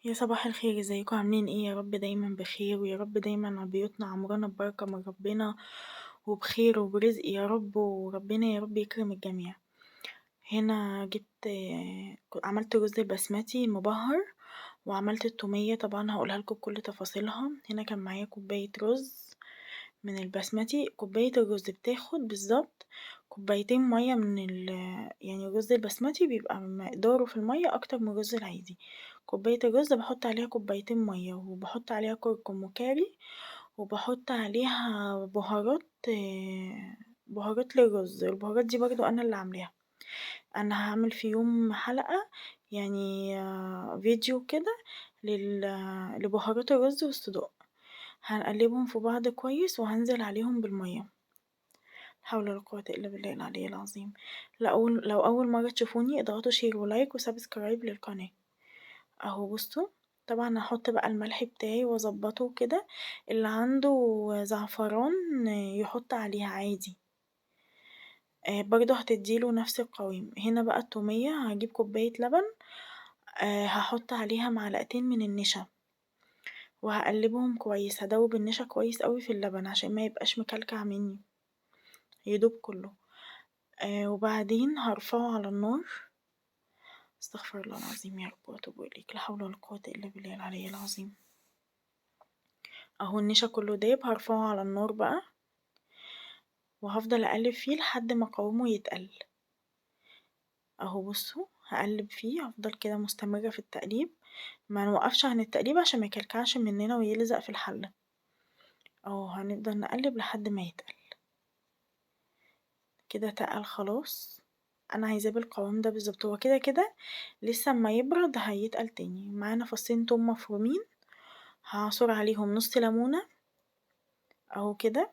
يا صباح الخير، ازيكم عاملين ايه؟ يا رب دايما بخير، ويا رب دايما بيوتنا عمرنا ببركة من ربنا وبخير وبرزق يا رب، وربنا يا رب يكرم الجميع. هنا جبت عملت رز البسمتي مبهر، وعملت التومية طبعا هقولها لكم بكل تفاصيلها. هنا كان معايا كوباية رز من البسمتي. كوباية الرز بتاخد بالظبط كوبايتين مية يعني الرز البسمتي بيبقى مقداره في المية أكتر من الرز العادي. كوباية الرز بحط عليها كوبايتين مية، وبحط عليها كركم وكاري، وبحط عليها بهارات للرز. البهارات دي برضو أنا اللي عاملاها. أنا هعمل في يوم حلقة، يعني فيديو كده لبهارات الرز والصدوق. هنقلبهم في بعض كويس وهنزل عليهم بالمية. لا حول ولا قوة إلا بالله العلي العظيم. لو أول مرة تشوفوني اضغطوا شير ولايك وسبسكرايب للقناة. اهو بصوا، طبعا هحط بقى الملح بتاعي واظبطه كده. اللي عنده زعفران يحط عليها عادي. برضه هتديله نفس القوام. هنا بقى التومية هجيب كوباية لبن، هحط عليها معلقتين من النشا وهقلبهم كويس. هدوب النشا كويس قوي في اللبن عشان ما يبقاش مكلكع مني، يدوب كله. وبعدين هرفعه على النار. استغفر الله العظيم يا رب واتوب اليك. لا حول ولا قوة الا بالله العلي العظيم. اهو النشا كله داب. هرفعه على النار بقى وهفضل اقلب فيه لحد ما قوامه يتقل. اهو بصوا، هقلب فيه، هفضل كده مستمرة في التقليب، ما نوقفش عن التقليب عشان ما يكلكعش مننا ويلزق في الحلة. اهو هنفضل نقلب لحد ما يتقل. كده تقل خلاص. انا عايزاه بالقوام ده بالظبط. هو كده كده لسه اما يبرد هيتقل تاني. معانا فصين توم مفرومين، هعصر عليهم نص ليمونة اهو كده،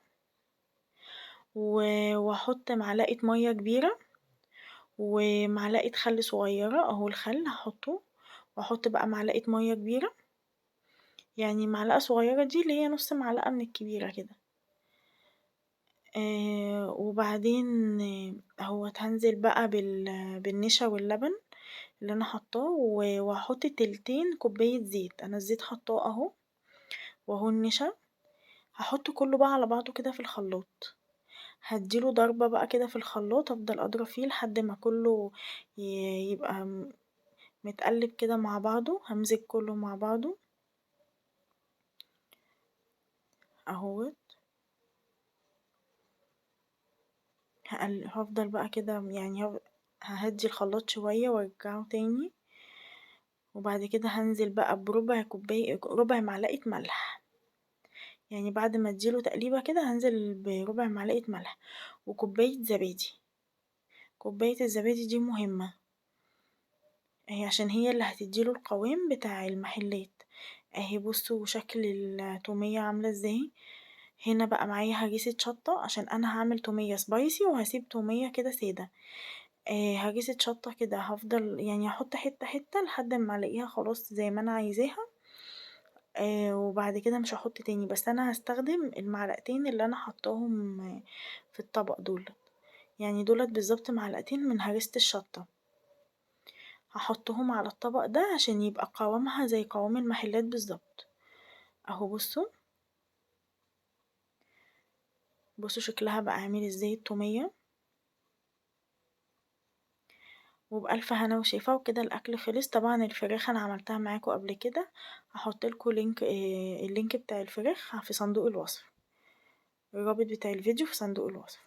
واحط معلقة مية كبيرة ومعلقة خل صغيرة. اهو الخل هحطه، واحط بقى معلقة مية كبيرة، يعني معلقة صغيرة دي اللي هي نص معلقة من الكبيرة كده. وبعدين اهوت هنزل بقى بالنشا واللبن اللي انا حطاه، وهحط تلتين كوباية زيت. انا الزيت حطاه اهو، واهو النشا. هحط كله بقى على بعضه كده في الخلاط. هديله ضربة بقى كده في الخلاط، افضل اضرب فيه لحد ما كله يبقى متقلب كده مع بعضه. همزج كله مع بعضه اهوت. هفضل بقى كده، يعني ههدي الخلاط شوية وارجعه تاني. وبعد كده هنزل بقى ربع معلقة ملح. يعني بعد ما اديله تقليبة كده هنزل بربع معلقة ملح وكوباية زبادي. كوباية الزبادي دي مهمة، هي عشان هي اللي هتديله القوام بتاع المحلات. اهي بصوا شكل التومية عاملة ازاي. هنا بقى معايا هريسة شطة عشان انا هعمل تومية سبايسي وهسيب تومية كده سادة. هريسة شطة كده هفضل يعني هحط حتة حتة لحد ما الاقيها خلاص زي ما انا عايزاها. وبعد كده مش هحط تاني، بس انا هستخدم المعلقتين اللي انا حطاهم في الطبق دول. يعني دولت بالظبط معلقتين من هريسة الشطة. هحطهم على الطبق ده عشان يبقى قوامها زي قوام المحلات بالظبط. اهو بصوا، بصوا شكلها بقى عامل ازاي التومية. وبألف هنا وشفا. وكده الأكل خلص. طبعا الفراخ أنا عملتها معاكم قبل كده، هحطلكوا لينك اللينك بتاع الفراخ في صندوق الوصف. الرابط بتاع الفيديو في صندوق الوصف.